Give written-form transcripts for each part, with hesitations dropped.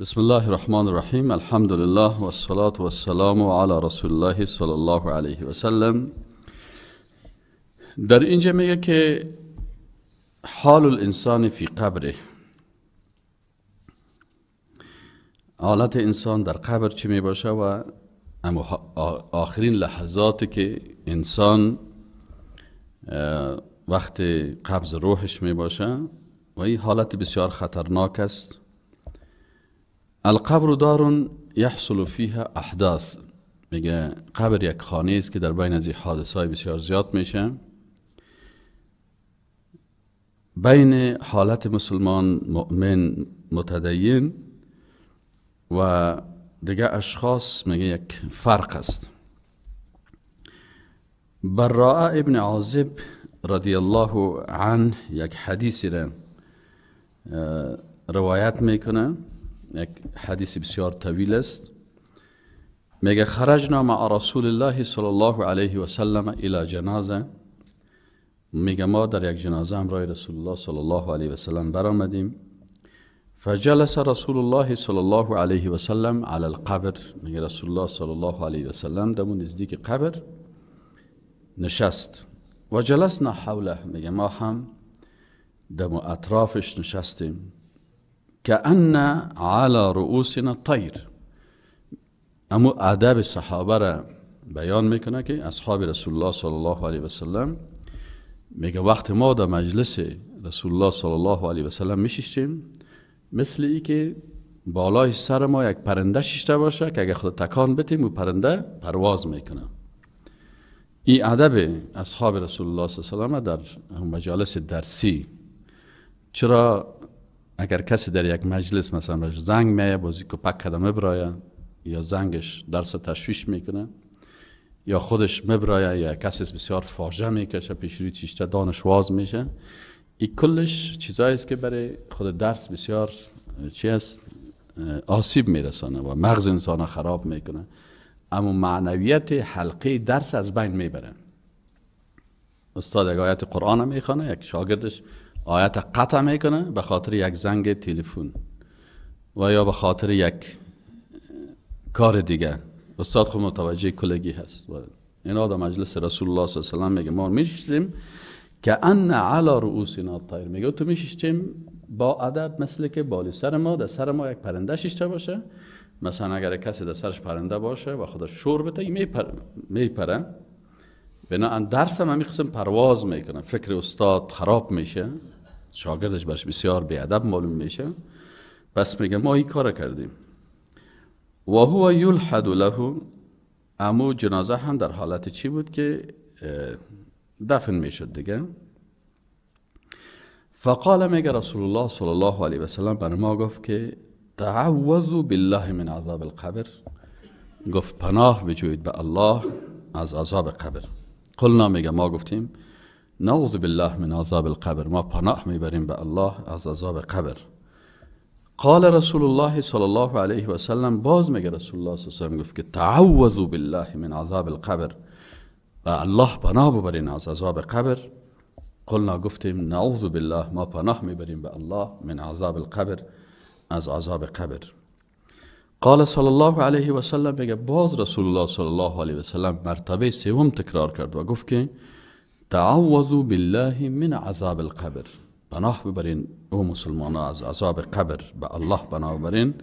بسم الله الرحمن الرحیم. الحمد لله و الصلاة و السلام علی رسول الله صلی الله علیه و سلم. در اینجا میگه که حال الانسان فی قبره، حالت انسان در قبر چی می باشه و آخرین لحظاتی که انسان وقت قبض روحش می باشه و این حالت بسیار خطرناک است. القبر دار یحصل فیها احداث، میگه قبر یک خانه است که در بین از این حادثات بسیار زیاد میشه. بین حالت مسلمان مؤمن متدین و دیگه اشخاص میگه یک فرق است. براء ابن عازب رضی الله عنه یک حدیثی را روایت میکنه، یک حدیث بسیار طویل است. میگه خرجنا مع رسول الله صلی الله علیه و سلم الى جنازه، میگه ما در یک جنازه همراه رسول الله صلی الله علیه و سلم برآمدیم. فجلس رسول الله صلی الله علیه و سلم علی القبر، میگه رسول الله صلی الله علیه و سلم در نزدیک قبر نشست. و جلسنا حوله، میگه ما هم در اطرافش نشستیم. کأن علی رؤوسنا طیر، اما ادب صحابه را بیان میکنه که اصحاب رسول الله صلی الله علیه و سلم میگه وقت ما در مجلس رسول الله صلی الله علیه و سلم میشیشتیم مثل ای که بالای سر ما یک پرنده شیشته باشه که اگه خود تکان بتیم و پرنده پرواز میکنه. این ادب اصحاب رسول الله صلی الله علیه و سلم در مجالس درسی. چرا اگر کسی در یک مجلس مثلا بهش زنگ میه بازی کپک کدامه برایه یا زنگش درس تشویش میکنه یا خودش مبرایه یا کسی بسیار فاجعه میکشه پیش روی چیشته دانش واز میشه، این کلش چیزایی است که برای خود درس بسیار آسیب میرسانه و مغز انسان خراب میکنه، اما معنویت حلقه درس از بین میبره. استاد یک آیت قرآن میخونه، یک شاگردش آیت قطع میکنه به خاطر یک زنگ تلفن و یا به خاطر یک کار دیگه. استاد خود متوجه کلگی هست و اینا در مجلس رسول الله صلی الله علیه و سلم میگه ما میشستیم که ان علی رؤوسنا طیر، میگه تو میشستیم با ادب مثل که بالی سر ما در سر ما یک پرنده شیشته باشه. مثلا اگر کسی در سرش پرنده باشه و خودش شور بده میپره، بنابراین درس هم همین قسم پرواز میکنه، فکر استاد خراب میشه، شاگردش برش بسیار بیادب معلوم میشه. پس میگه ما این کار کردیم. و هو یلحد له، اما جنازه هم در حالت چی بود که دفن میشد دیگه. فقال، میگه رسول الله صلی الله علیه و سلم بر ما گفت که تعوذوا بالله من عذاب القبر، گفت پناه بجوید به الله از عذاب قبر. قلنا، میگه ما گفتیم نعوذ بالله من عذاب القبر، ما پناه میبریم به الله از عذاب قبر. قال رسول الله صلی الله علیه و سلم، باز میگه رسول الله صلی الله علیه و سلم گفت که تعوذوا بالله من عذاب القبر، و الله پناه ببرین از عذاب قبر. قلنا، گفتیم نعوذ بالله، ما پناه میبریم به الله من عذاب القبر از عذاب قبر. قال صلی الله علیه و سلم، میگه باز رسول الله صلی الله علیه و سلم مرتبه سوم تکرار کرد و گفت که تعوذوا بالله من عذاب القبر، پناه ببرین او مسلمان از عذاب قبر، به الله پناه ببرین.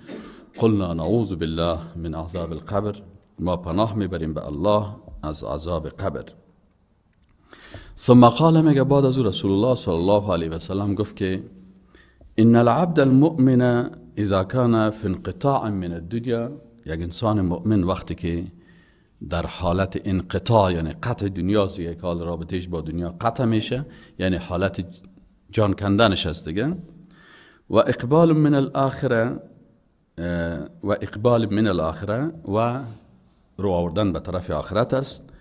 قلنا نعوذ بالله من عذاب القبر، ما پناه میبریم به الله از عذاب قبر. ثم قال، میگه بعد از رسول الله صلی الله علیه و سلم گفت که ان العبد المؤمن اذا كان في انقطاع من الدنيا، یک انسان مؤمن وقتی که در حالت انقطاع یعنی قطع دنیاست، یک حال رابطهش با دنیا قطع میشه، یعنی حالت جان کندنش هست دیگه. و اقبال من الاخره، و رو آوردن به طرف آخرت است.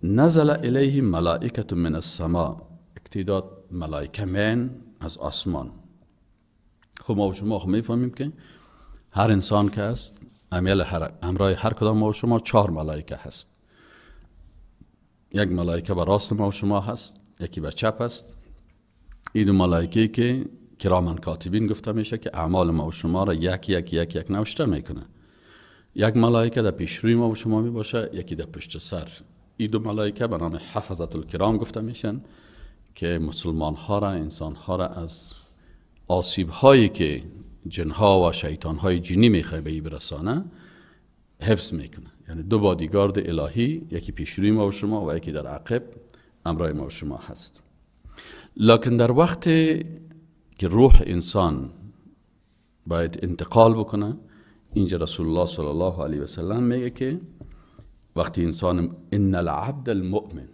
نزل الیه ملائکه من السماء، اکتیداد ملائکه من از آسمان. خب ما و شما میفهمیم که هر انسان که هست همراه هر کدام ما و شما 4 ملائکه هست. یک ملائکه به راست ما و شما هست، یکی به چپ هست. این 2 ملائکه که کرامان کاتبین گفته میشه که اعمال ما و شما را یک نوشته میکنه. یک ملائکه در پیش روی ما و شما می باشه، یکی در پشت سر. این دو ملائکه به نام حفظة الکرام گفته میشن که مسلمان ها را، انسان ها را از آسیب هایی که جن ها و شیطان های جنی میخواه به برسانه حفظ میکنه. یعنی دو بادیگارد الهی، یکی پیش روی ما و شما و یکی در عقب همراه ما و شما هست. لکن در وقت که روح انسان باید انتقال بکنه، اینجا رسول الله صلی الله علیه و سلم میگه که وقتی انسان ان العبد المؤمن،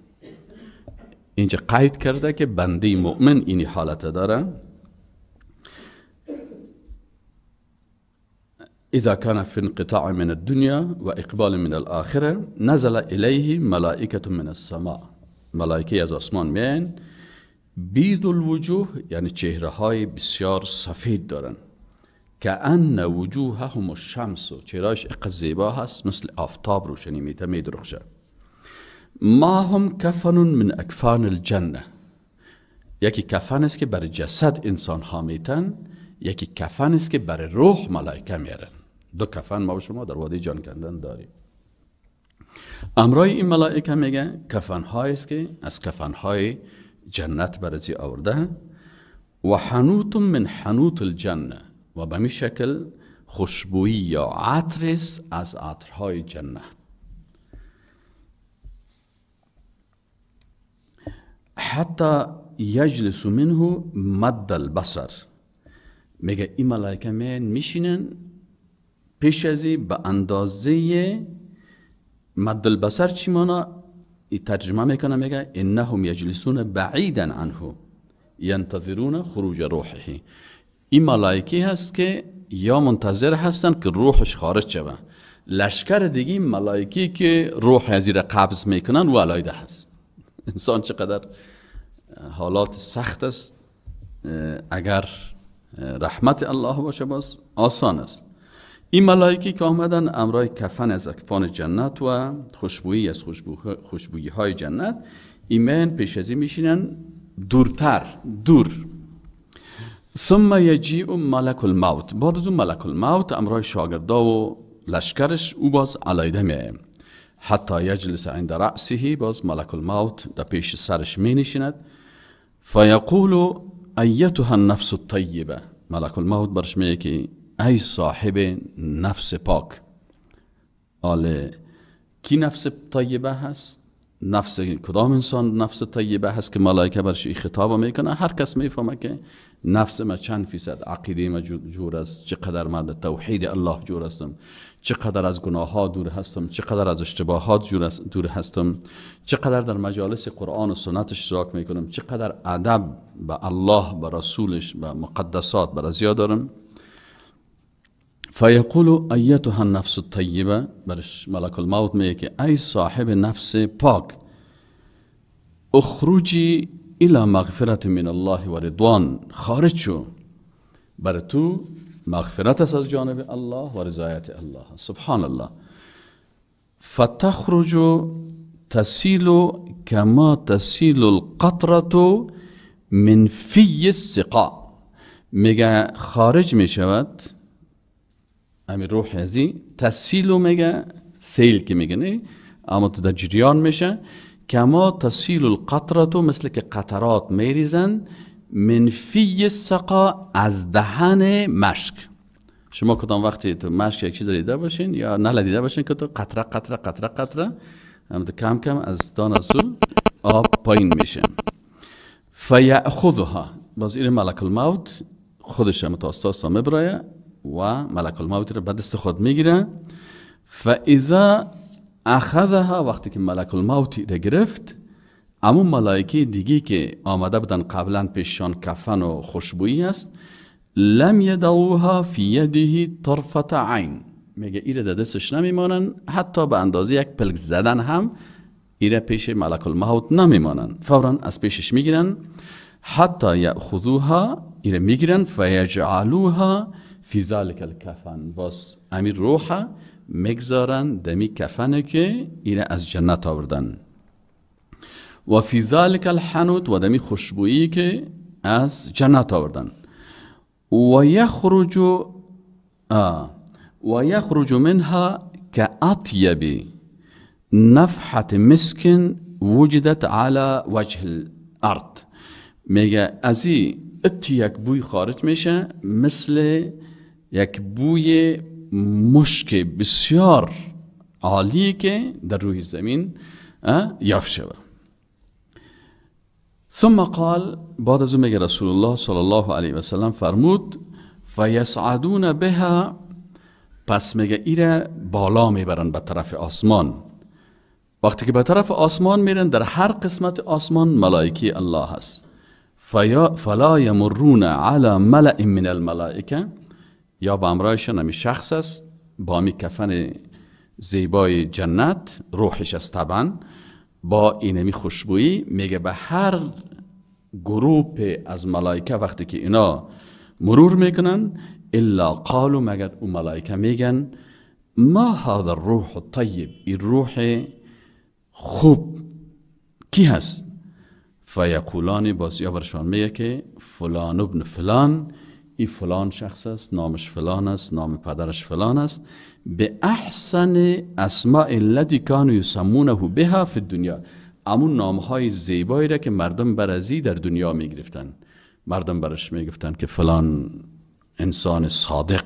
اینجا قید کرده که بنده مؤمن این حالت داره، اذا كان في انقطاع من الدنيا و اقبال من الاخره نزل الیه ملائکه من السماء، ملائکه از آسمان میان، بید الوجوه یعنی چهره های بسیار سفید دارن، کأن وجوههم الشمس، چهرهاش اقدر زیبا هست مثل آفتاب روشنی میده، میدرخشه. ما هم کفن من اکفان الجنه، یکی کفن است که برای جسد انسان ها میتن، یکی کفن است که برای روح ملائکه میرن. دو کفن ما و شما در وادی جان کندن داریم. امرای این ملائکه میگه کفن های است که از کفن های جنت برای آورده، و حنوت من حنوت الجنه، و به می شکل خوشبویی یا عطر است از عطرهای جنت. حتی یجلس منه مد البصر، میگه این ملائکه میشینن پیش ازی به اندازه مد البصر. چی مانا؟ این ترجمه میکنه، میگه انهم یجلسون بعیدا عنه ینتظرون خروج روحه. این ملائکه هست که یا منتظر هستن که روحش خارج شود. لشکر دیگه ملائکه که روح از زیر قبض میکنن و علیده هست. انسان چقدر حالات سخت است، اگر رحمت الله باشه باز آسان است. این ملائکه که آمدن امرای کفن از اکفان جنت و خوشبویی از خوشبویی های جنت، ایمن پیش ازی میشینن دور. ثم یجیء ملک الموت، بعد از اون ملک الموت امرای شاگردا و لشکرش او باز علیده میه. حتی یجلس عند رأسه، باز ملک الموت در پیش سرش می نشیند. فیقول ایتها النفس الطیبه، ملک الموت برش میگه که ای صاحب نفس پاک. آله کی نفس طیبه هست؟ نفس کدام انسان نفس طیبه هست که ملائکه برش خطاب میکنه؟ هر کس میفهمه که نفس ما چند فیصد عقیده ما جور است، چقدر من در توحید الله جور هستم، چقدر از گناه ها دور هستم، چقدر از اشتباهات دور هستم، چقدر در مجالس قرآن و سنت اشتراک میکنم، چقدر ادب به الله، به رسولش، به مقدسات برازیا دارم. فیقول ایتها النفس الطیبه، برش ملک الموت میگه که ای صاحب نفس پاک، اخرجی الى مغفرت من الله و رضوان، خارج شو، بر تو مغفرت است از جانب الله و رضایت الله. سبحان الله. فتخرج تسیل کما تسیل القطره من فی السقا، میگه خارج میشود همین روح ازی، تسیل میگه سیل که میگه نه، اما تو در جریان میشه. کما تسیل القطره، مثل که قطرات میریزن، من فی السقا، از دهن مشک. شما کدام وقتی تو مشک یک چیز دیده باشین یا نل دیده باشین که تو قطره قطره قطره قطره هم تو کم کم از دان اصول آب پایین میشه. فیأخذها، باز این ملک الموت خودش هم متوسط میبره و ملک الموت رو به دست خود میگیره. فاذا اخذها، وقتی که ملک الموت رو گرفت، اما ملائکه دیگی که آمده بودن قبلا پیششان کفن و خوشبویی است، لم یدعوها فی یده طرفة عین، میگه ایره در دستش نمیمانن، حتی به اندازه یک پلک زدن هم ایره پیش ملک الموت نمیمانن، فورا از پیشش میگیرن. حتی یأخذوها، ایره میگیرن، فیجعلوها فی ذلک الکفن، باز امیر روح میگذارن دمی کفنه که ایره از جنت آوردن. و فی ذلک الحنوت، و دمی خوشبویی که از جنت آوردن. و یخرج و یخرج منها كأطيب نفحة مسك وجدت على وجه الارض. میگه از این یک بوی خارج میشه مثل یک بوی مشک بسیار عالی که در روی زمین یافت شود. ثم قال، بعد از اون میگه رسول الله صلی الله علیه و سلم فرمود فیصعدون بها، پس میگه ایره بالا میبرن به طرف آسمان. وقتی که به طرف آسمان میرن در هر قسمت آسمان ملائکه الله هست. فلا یمرون علی ملأ من الملائکه، یا با امرایشان همی شخص است با می کفن زیبای جنت، روحش است طبعا، با اینمی خوشبویی. میگه به هر گروپ از ملائکه وقتی که اینا مرور میکنن الا قالوا، مگر اون ملائکه میگن ما هذا الروح الطیب، این روح خوب کی هست؟ فیقولان، بازیا برشان میگه که فلان ابن فلان، این فلان شخص است، نامش فلان است، نام پدرش فلان است، به احسن اسماء التي كانوا يسمونه بها في الدنيا، همون نامهای زیبایی را که مردم برازی در دنیا میگرفتن. مردم برش میگفتن که فلان انسان صادق،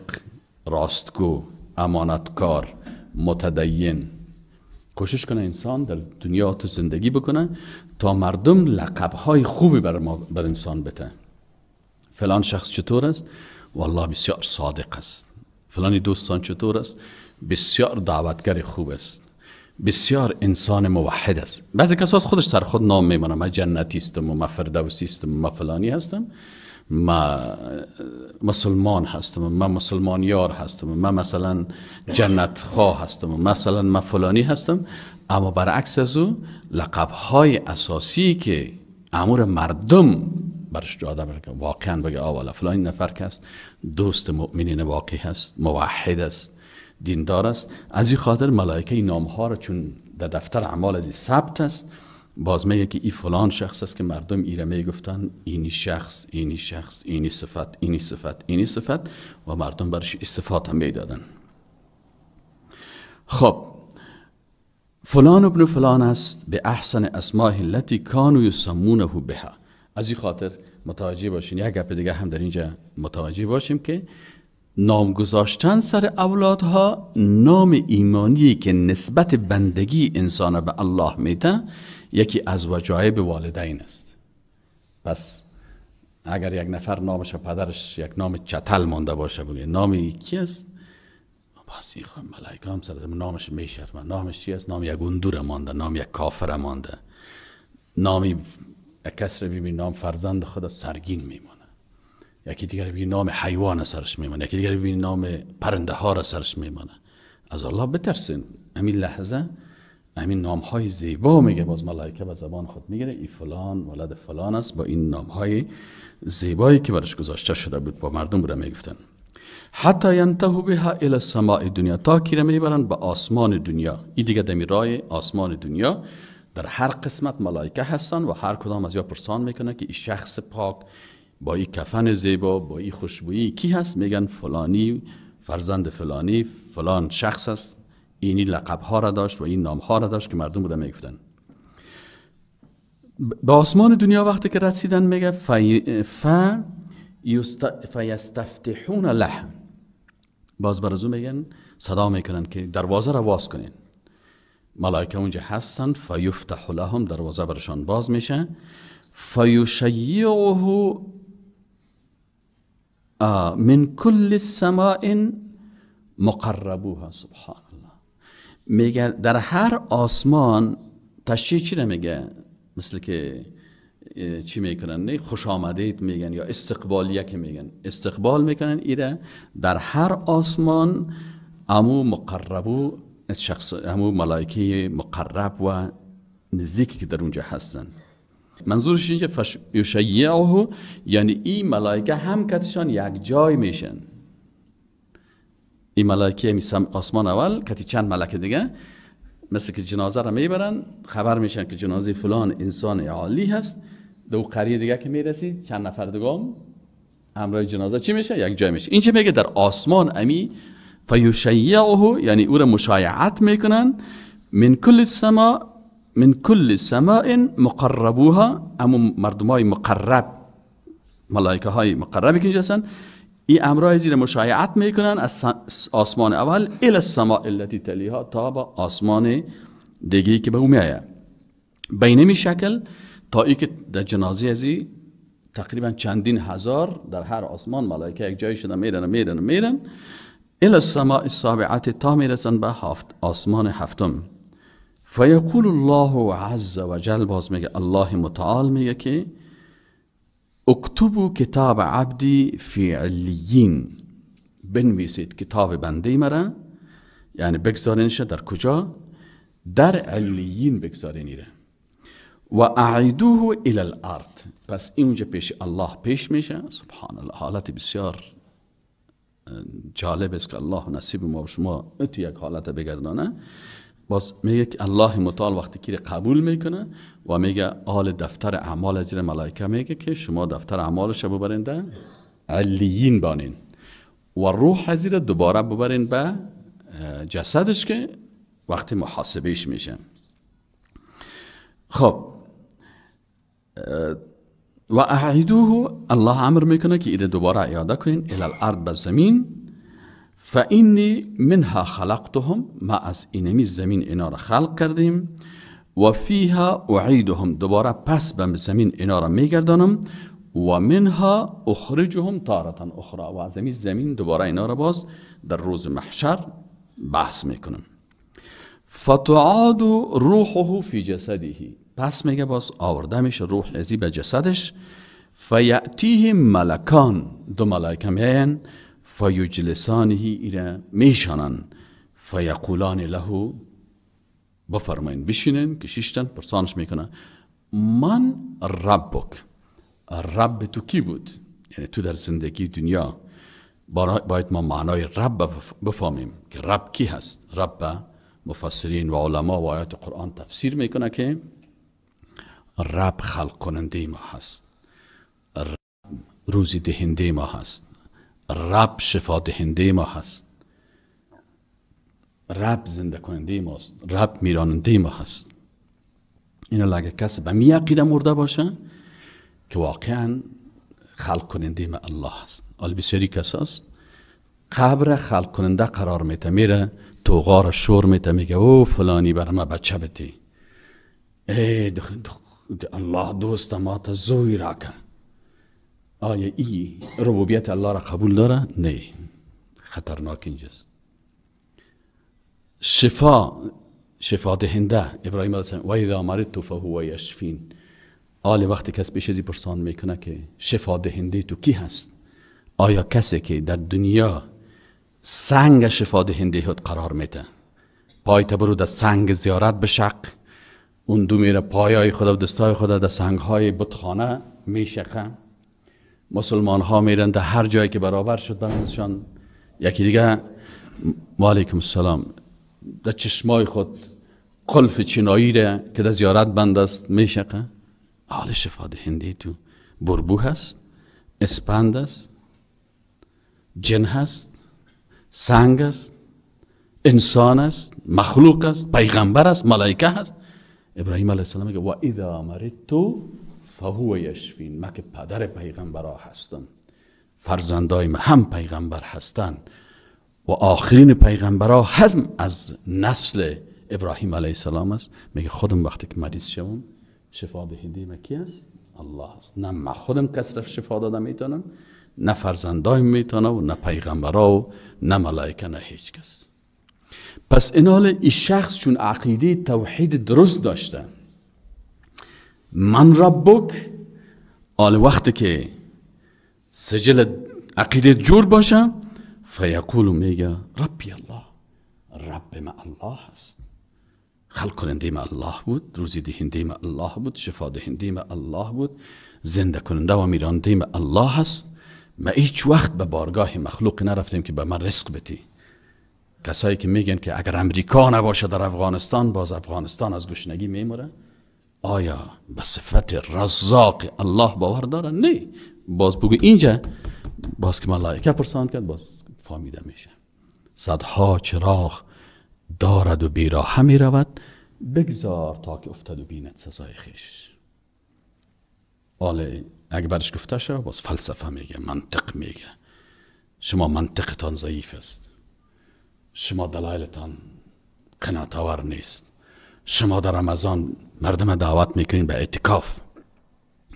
راستگو، امانتکار، متدین. کوشش کنه انسان در دنیا تو زندگی بکنه تا مردم لقبهای خوبی بر انسان بده. فلان شخص چطور است؟ والله بسیار صادق است. فلانی دوستان چطور است؟ بسیار دعوتگر خوب است، بسیار انسان موحد است. بعضی کسا خودش سر خود نام میمونه، من جنتی هستم و من فردوسی هستم و من فلانی هستم، من مسلمان هستم و من مسلمان یار هستم و من مثلا جنت خواه هستم و مثلا من فلانی هستم. اما برعکس از او لقبهای اساسی که امور مردم برش داده بشه واقعا بگه آوالا فلانی نفر که است دوست مؤمنین واقعی هست، موحد است، دیندار است. از این خاطر ملائکه این نامها را چون در دفتر اعمال از این ثبت است، باز میگه که این فلان شخص است که مردم ایره میگفتن اینی شخص، اینی شخص، اینی صفت، اینی صفت، اینی صفت، و مردم برش صفات هم میدادن. خب فلان ابن فلان است به احسن اسماء التي كانوا يسمونه بها. از این خاطر متوجه باشین، یک گپ دیگه هم در اینجا متوجه باشیم که نام گذاشتن سر اولادها نام ایمانی که نسبت بندگی انسان به الله میده، یکی از وجایب والدین است. پس اگر یک نفر نامش و پدرش یک نام چتل مانده باشه بگه نامی کی است؟ باسی ملائکه هم سر نامش میشرمه. نامش چی است؟ نام یک گندور مانده، نام یک کافر مانده، نامی یک کس رو ببین نام فرزند خود سرگین میمونه، یکی دیگر ببین نام حیوان سرش میمونه، یکی دیگر ببین نام پرنده ها را سرش میمونه. از الله بترسین. همین لحظه همین نام های زیبا میگه باز ملائکه به زبان خود میگیره این فلان ولد فلان است با این نام های زیبایی که برش گذاشته شده بود، با مردم رو میگفتن. حتی ینتهوا بها الى السماء دنیا، تا کی میبرن به آسمان دنیا. این دیگه دمی راه آسمان دنیا در هر قسمت ملائکه هستن و هر کدام از یا پرسان میکنه که این شخص پاک با این کفن زیبا با این خوشبویی کی هست؟ میگن فلانی فرزند فلانی فلان شخص است، اینی لقب ها را داشت و این نام ها را داشت که مردم بوده میگفتن. به آسمان دنیا وقتی که رسیدن میگه فیستفتحون له، باز برازو میگن صدا میکنن که دروازه را باز کنین. ملائکه اونجا هستن، فیفتح لهم، دروازه برشان باز میشه. فیشیعه من کل السماء مقربوها. سبحان الله. میگه در هر آسمان تشییع چی نمیگه؟ مثل که چی میکنن؟ نه خوش آمدید میگن یا استقبالیه که میگن، استقبال میکنن ایره در هر آسمان. امو مقربو شخص، همون ملائکه مقرب و نزدیکی که در اونجا هستن. منظورش اینجا یشیعه یعنی این ملائکه هم کتشان یک جای میشن. این ملائکه آسمان اول کتی چند ملائکه دیگه مثل که جنازه را میبرن، خبر میشن که جنازه فلان انسان عالی هست، دو قریه دیگه که میرسید چند نفر دیگه همراه جنازه چی میشه؟ یک جای میشه. این چه میگه؟ در آسمان امی فیشیعه، یعنی او را مشایعت میکنن، من کل سماء مقربوها، اما مردمای مقرب، ملائکه های مقربی که هستن، این امرای زیر مشایعت میکنن از آسمان اول الی السماء التي تلیها، تا با آسمان دیگه که به او میآید. بین شکل تا ای که در جنازه ازی تقریبا چندین هزار در هر آسمان ملائکه یک جای شده میرن الی السماء السابعه، تا میرسن به آسمان هفتم. فیقول الله عز وجل، باز میگه الله متعال میگه که اکتبوا کتاب عبدی فی علیین، بنویسید کتاب بنده مرا، یعنی بگذارینش در کجا؟ در علیین بگذارینیره. و اعیدوه الی الارض، پس اینجا پیش الله پیش میشه. سبحان الله، حالت بسیار جالب است که الله نصیب ما و شما اتو یک حالت بگردانه. باز میگه که الله متعال وقتی که قبول میکنه و میگه آل دفتر اعمال زیر ملائکه، میگه که شما دفتر اعمالش ببرین در علیین بانین و روح زیر دوباره ببرین به جسدش که وقتی محاسبهش میشه. خب و اعیدوه، الله امر میکنه که ایده دوباره اعاده کنین الی الارض، به زمین. فانی منها خلقتهم، ما از اینمی زمین اینا را خلق کردیم. و فیها اعیدهم، دوباره پس به زمین اینا را میگردانم. و منها اخرجهم تارة اخرى، و از زمین دوباره اینا را باز در روز محشر بحث میکنم. فتعاد روحه فی جسده، پس میگه باز آورده میشه روح ازی به جسدش. فیأتیه ملکان، دو ملائکه میاین. فیجلسانه، ایره میشانن. فیقولان له، بفرماین بشینن که شیشتن پرسانش میکنه من ربک، رب تو کی بود؟ یعنی تو در زندگی دنیا باید ما معنای رب بفهمیم که رب کی هست. رب مفسرین و علما و آیات قرآن تفسیر میکنه که رب خلق کننده ما هست، رب روزی دهنده ما هست، رب شفا دهنده ما هست، رب زنده کننده ماست، رب میراننده ما هست. اینو لگه کسی به می عقیده مرده باشه که واقعا خلق کننده ما الله هست. حال بسیاری کس هست قبر خلق کننده قرار میته، میره تو غار شور میته، میگه او فلانی بر ما بچه بتی، ای الله دوست ما تا زوی را که. آیا ای ربوبیت الله را قبول داره؟ نه، خطرناک اینجاست. شفا دهنده، ابراهیم علیه السلام و اذا مرضت فهو یشفین. آل وقتی کس پیش ازی پرسان میکنه که شفا دهنده تو کی هست؟ آیا کسی که در دنیا سنگ شفا دهنده هات قرار میده، پای برو در سنگ زیارت بشق، اون دو میره پایای خدا و دستای خدا در سنگ های بتخانه میشقه. مسلمان ها میرن در هر جایی که برابر شد برنشان. یکی دیگه وعلیکم السلام در چشمای خود قلف چینایی را که در زیارت بند است میشقه. حال شفا دهنده تو بربو هست، اسپند است، جن هست، سنگ است، انسان است، مخلوق است، پیغمبر است، ملائکه هست. ابراهیم علیه السلام میگه و اذا مرضت فهو یشفین. من که پدر پیغمبرها هستم، فرزندای من هم پیغمبر هستن و آخرین پیغمبرها هم از نسل ابراهیم علیه السلام است. میگه خودم وقتی که مریض شوم شفا دهنده من کی است؟ الله است. نه من خودم کس را شفا داده میتونم، نه فرزندای میتونه و نه پیغمبرها و نه ملائکه، نه هیچ کس. پس این حال این شخص چون عقیده توحید درست داشته، من ربک، آل وقتی که سجل عقیده جور باشه، فیقولو میگه ربی الله، رب ما الله هست، خلق کننده ما الله بود، روزی دهنده ما الله بود، شفا دهنده ما الله بود، زنده کننده و میراننده ما الله هست. ما هیچ وقت به بارگاه مخلوق نرفتیم که به من رزق بتی. کسایی که میگن که اگر امریکا نباشه در افغانستان باز افغانستان از گشنگی میموره، آیا به صفت رزاق الله باور داره؟ نه. باز بگو اینجا باز که ملائکه پرسان کرد باز فهمیده میشه. صدها چراغ دارد و بیراه می رود، بگذار تا که افتد و بیند سزای خویش. حالا اگه برش گفته شد باز فلسفه میگه، منطق میگه شما منطقتان ضعیف است، شما دلایلتان قناعت‌آور نیست، شما در رمضان مردم دعوت میکنین به اعتکاف،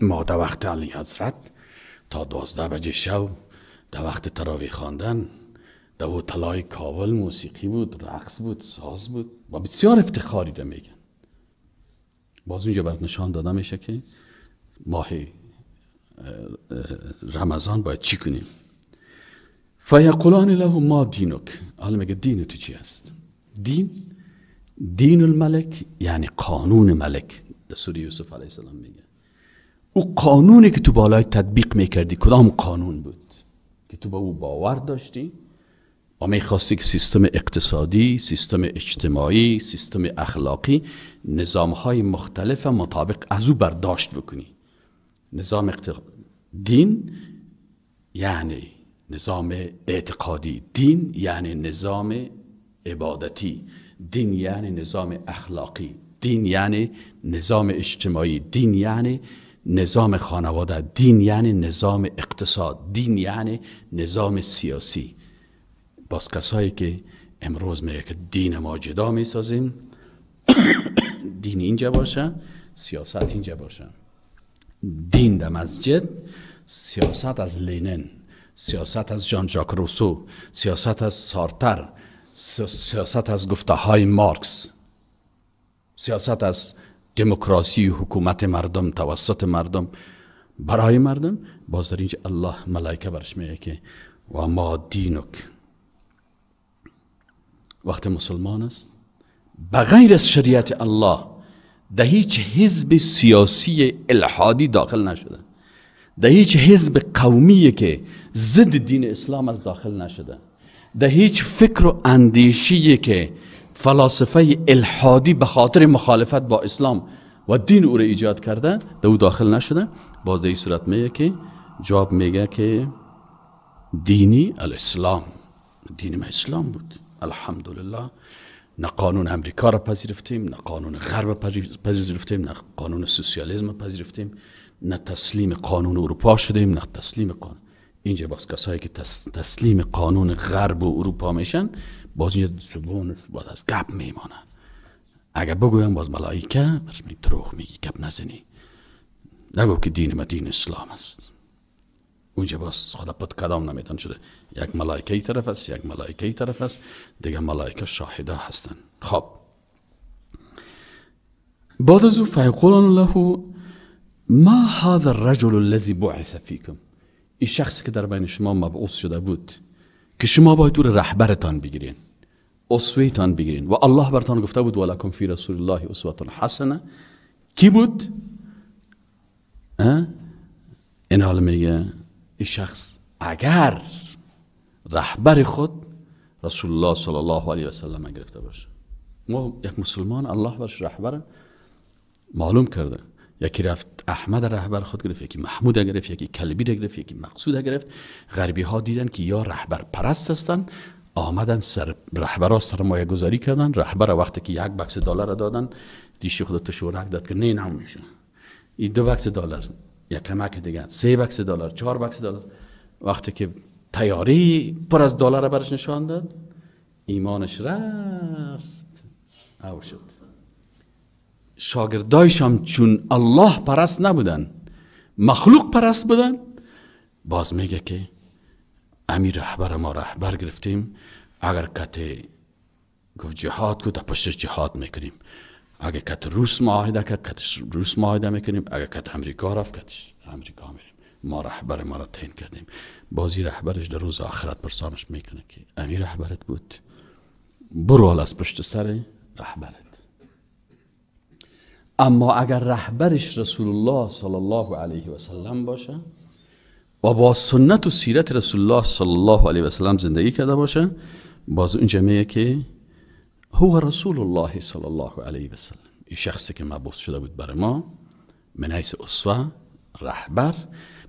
ما در وقت علی حضرت تا 12 بجه شب در وقت تراویح خواندن در او طلای کاول موسیقی بود، رقص بود، ساز بود و بسیار افتخاری را میگن. باز اونجا برات نشان داده میشه که ماه رمضان باید چی کنیم. فیقولان له ما دینک، حالا میگه دین تو چی است؟ دین الملک یعنی قانون ملک. در سوره یوسف علیه السلام میگه او قانونی که تو بالای تطبیق میکردی کدام قانون بود که تو به او باور داشتی و میخواستی که سیستم اقتصادی، سیستم اجتماعی، سیستم اخلاقی، نظامهای مختلف مطابق از او برداشت بکنی. نظام دین یعنی نظام اعتقادی، دین یعنی نظام عبادتی، دین یعنی نظام اخلاقی، دین یعنی نظام اجتماعی، دین یعنی نظام خانواده، دین یعنی نظام اقتصاد، دین یعنی نظام سیاسی. باز کسایی که امروز میگه که دین ما جدا میسازیم، دین اینجا باشه، سیاست اینجا باشه. دین در مسجد، سیاست از لینن، سیاست از ژان ژاک روسو، سیاست از سارتر، سیاست از گفته های مارکس، سیاست از دموکراسی و حکومت مردم توسط مردم برای مردم. باز در اینجا الله ملائکه برش میگه که و ما دینک. وقت مسلمان است بغیر از شریعت الله در هیچ حزب سیاسی الحادی داخل نشده، در هیچ حزب قومی که ضد دین اسلام از داخل نشده، در هیچ فکر و اندیشی که فلاسفه الحادی به خاطر مخالفت با اسلام و دین او را ایجاد کرده در او داخل نشده. باز در این صورت میگه که جواب میگه که دینی الاسلام، دین ما اسلام بود الحمدلله. نه قانون امریکا را پذیرفتیم، نه قانون غرب پذیرفتیم، نه قانون سوسیالیسم پذیرفتیم، نه تسلیم قانون اروپا شدیم، نه تسلیم قانون. اینجا باز کسایی که تسلیم قانون غرب و اروپا میشن باز اینجا زبون باز از گپ میمانه. اگر بگویم باز ملائکه برش میگه دروغ میگی، گپ نزنی، نگو که دین ما دین اسلام است. اونجا باز خدا پد کدام نمیتون شده، یک ملائکه ای طرف است، یک ملائکه ای طرف است، دیگه ملائکه شاهده هستن. خب بعد از او فیقولون له ما هذا الرجل الذي بعث فيكم، این شخصی که در بین شما مبعوث شده بود که شما باید او رهبرتان بگیرین، اسوه‌تان بگیرین و الله برتان گفته بود ولکم فی رسول الله اسوة حسنه. کی بود؟ این حال میگه این شخص اگر رهبر خود رسول الله صلی الله علیه و سلم گرفته باشه. ما یک مسلمان الله برش رهبر معلوم کرده، یکی رفت احمد رهبر خود گرفت، یکی محمود گرفت، یکی کلبی گرفت، یکی مقصود گرفت. غربی ها دیدن که یا رهبر پرست هستن، آمدن سر رهبرها سرمایه گذاری کردن. رهبر وقتی که یک بکس دلار دادن دیشی خودت شورک داد که نه نمیشه، این 2 بکس دلار، یک کمک دیگه 3 بکس دلار، 4 بکس دلار. وقتی که تیاری پر از دلار برش نشان داد ایمانش رفت او شد. شاگردایش هم چون الله پرست نبودن، مخلوق پرست بودن، باز میگه که امیر رهبر ما رهبر گرفتیم، اگر کت گفت جهاد کو تا پشت جهاد میکنیم، اگر کت روس معاهده کرد کتش روس معاهده میکنیم، اگر کت امریکا رفت کتش امریکا میریم. ما رهبر ما را تعیین کردیم. بازی رهبرش در روز آخرت پرسانش میکنه که امیر رهبرت بود، برو از پشت سر رهبرت. اما اگر رهبرش رسول الله صلی الله علیه و سلم باشه و با سنت و سیرت رسول الله صلی الله علیه و سلم زندگی کرده باشه، باز اونجا میگه که هو رسول الله صلی الله علیه و سلم، این شخصی که مبعوث شده بود برای ما من حیث اسوه، رهبر،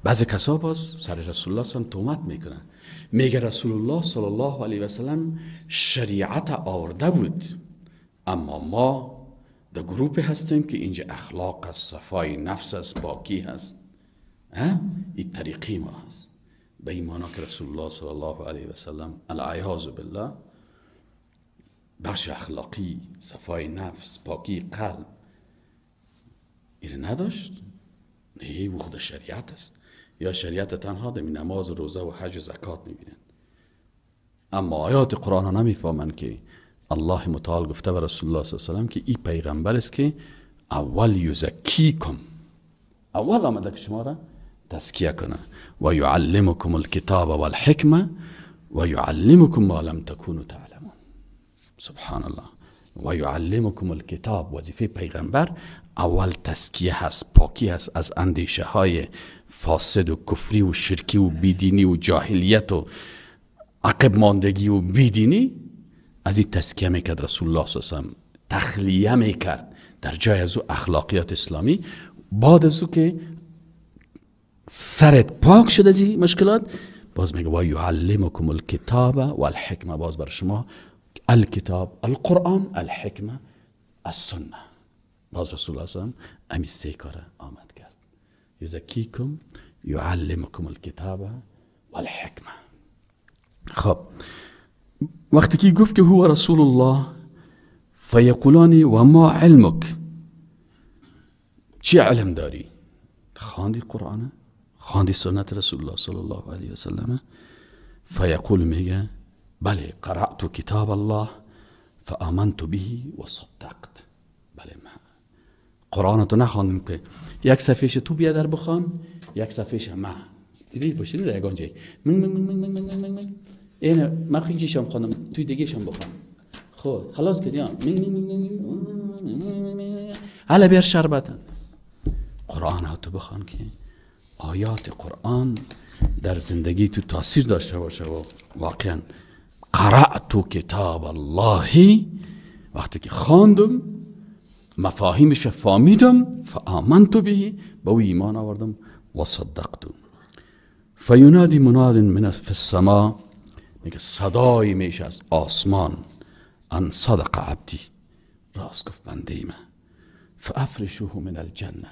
بعضی کسا باز سر رسول الله صلی تومت میکنن، میگه رسول الله صلی الله علیه و سلم شریعت آورده بود، اما ما در گروه هستیم که اینجا اخلاق است، صفای نفس است، پاکی هست، این طریقی ما هست. به این معنی که رسول الله صلی الله علیه و سلم العیاذ بالله بخش اخلاقی، صفای نفس، پاکی قلب این نداشت. نه، او خود شریعت است. یا شریعت تنها در نماز و روزه و حج و زکات میبینن، اما آیات قرآن ها نمیفهمن که الله متعال گفته و رسول الله صلی الله علیه و سلم که این پیغمبر است که اول یزکیکم، اول آمده که شما را تزکیه کنه، و یعلمکم الکتاب و الحکمه و یعلمکم ما لم تکونوا تعلمون. سبحان الله. و یعلمکم الکتاب، وظیفه پیغمبر اول تزکیه هست، پاکی هست از اندیشه های فاسد و کفری و شرکی و بیدینی و جاهلیت و عقب ماندگی و بیدینی. از این تزکیه میکرد رسول الله صلی الله علیه و سلم، تخلیه میکرد در جای از او اخلاقیات اسلامی. بعد از او که سرت پاک شد از این مشکلات، باز میگه و یعلمکم الکتاب و الحکمه، باز بر شما الکتاب القرآن، الحکمه السنه. باز رسول الله صلی الله علیه و سلم امی سه کاره آمد کرد، یزکیکم، یعلمکم الکتاب و الحکمه. خب وقتی که گفت که هو رسول الله فیقولانی و ما علمک، چی علم داری؟ خواندی قرآن؟ خواندی سنت رسول الله صلی الله علیه و سلم؟ فیقول، میگه بله قرأت کتاب الله فآمنت به و صدقت. بله من قرآن تو نخواندم که یک صفحهش تو بیا در بخوان، یک صفحهش من دیدی باشید در یگان جایی من اینه من خیلیشم خواندم، توی دیگه شم بخوان. خب خلاص کردیم حالا بیار شربتن. قرآن ها تو بخوان که آیات قرآن در زندگی تو تاثیر داشته باشه و واقعا قرأت کتاب الله، وقتی که خواندم مفاهیمش فهمیدم، فآمنت به، با او ایمان آوردم، و صدقتم. فینادی مناد من فی السماء، میگه صدای میشه از آسمان، ان صدق عبدی، راست گفت بنده من، فافرشوه من الجنه،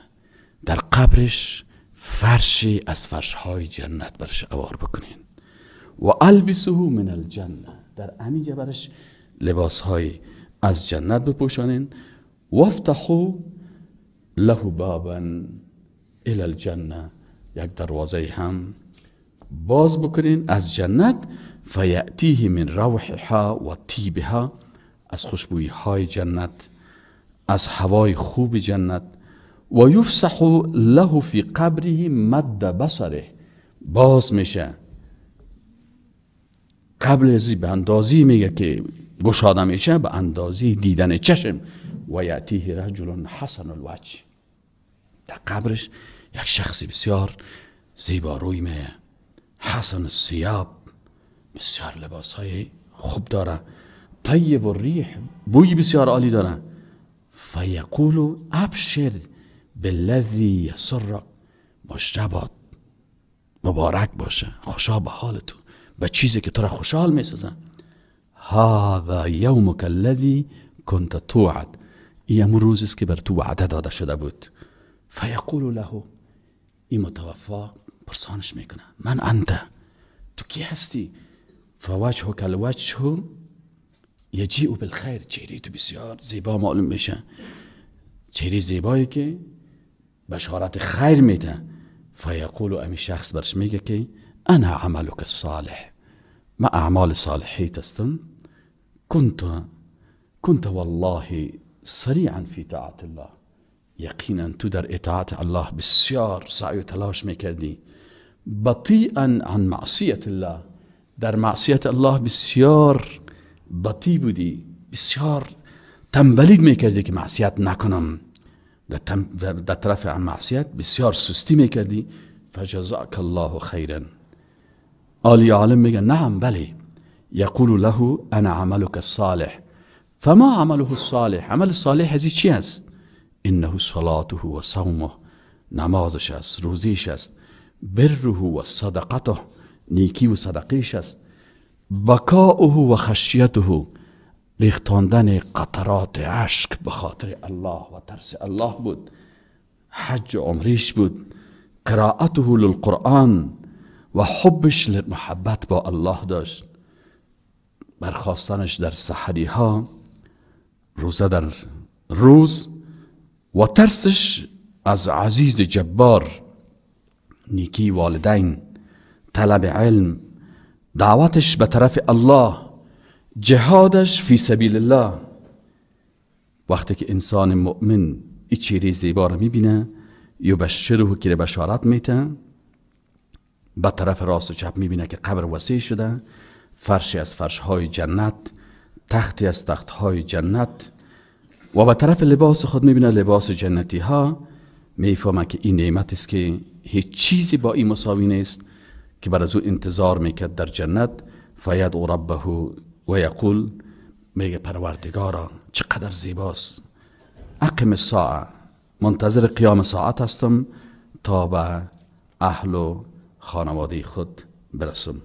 در قبرش فرشی از فرشهای جنت برش اوار بکنین، و البسه من الجنه، در همینجا برش لباسهای از جنت بپوشانین، وافتحوا له بابا الى الجنه، یک دروازه هم باز بکنین از جنت، فیأتیه من روحها و طیبها، از خوشبویی های جنت، از هوای خوب جنت، و یفسح له فی قبره مد بصره، باز میشه قبل ازی به اندازی میگه که گشاده میشه به اندازی دیدن چشم، و یأتیه رجل حسن الوجه، در قبرش یک شخصی بسیار زیبا روی میه، حسن الثیاب، بسیار لباس های خوب داره، طیب الریح، بوی بسیار عالی داره، فیقول ابشر بالذی یسرک، مشربات مبارک باشه، خوشا به حال تو، به چیزی که تو را خوشحال میسازه، هذا یومک الذی کنت توعد، این روزی است که بر تو وعده داده شده بود. فیقول له، این متوفا پرسانش میکنه من انت، تو کی هستی؟ فوجهک الوجه یجیء بالخیر، چهره تو بسیار زیبا معلوم میشه، چهره زیبایی که بشارت خیر میده. فیقول، امی شخص برش میگه که انا عملک الصالح، ما اعمال صالحیت هستم، كنت والله سریعا فی طاعت الله، یقینا تو در اطاعت الله بسیار سعی و تلاش میکردی، بطیئا عن معصیت الله، در معصیت الله بسیار بطیء بودی، بسیار تنبلید میکردی که معصیت نکنم، در طرف عن معصیت بسیار سستی میکردی. فجزاک الله خیرا، عالی عالم میگه نعم بله. یقول له انا عملک الصالح، فما عمله الصالح، عمل صالح ازی چی است؟ انه صلاته و صومه، نمازش است، روزیش است، بره و صدقته، نیکی و صدقیش است. بکاؤه و خشیته، ریختاندن قطرات اشک به خاطر الله و ترس الله بود. حج عمریش بود. قرائته للقرآن و حبش محبت با الله داشت. برخواستنش در سحری ها، روزه در روز، و ترسش از عزیز جبار، نیکی والدین، طلب علم، دعوتش به طرف الله، جهادش فی سبیل الله. وقتی که انسان مؤمن این چیره زیبا رو میبینه، یبشره که بشارت میته، به طرف راست و چپ میبینه که قبر وسیع شده، فرشی از فرشهای جنت، تختی از تختهای جنت، و به طرف لباس خود میبینه لباس جنتی ها. میفهمه که این نعمت است که هیچ چیزی با این مساوی نیست، که بر از او انتظار میکرد در جنت. فیدعو ربه و یقول، میگه پروردگارا چقدر زیباست، اقم الساعه، منتظر قیام ساعت هستم تا به اهل و خانواده خود برسم.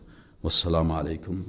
والسلام علیکم.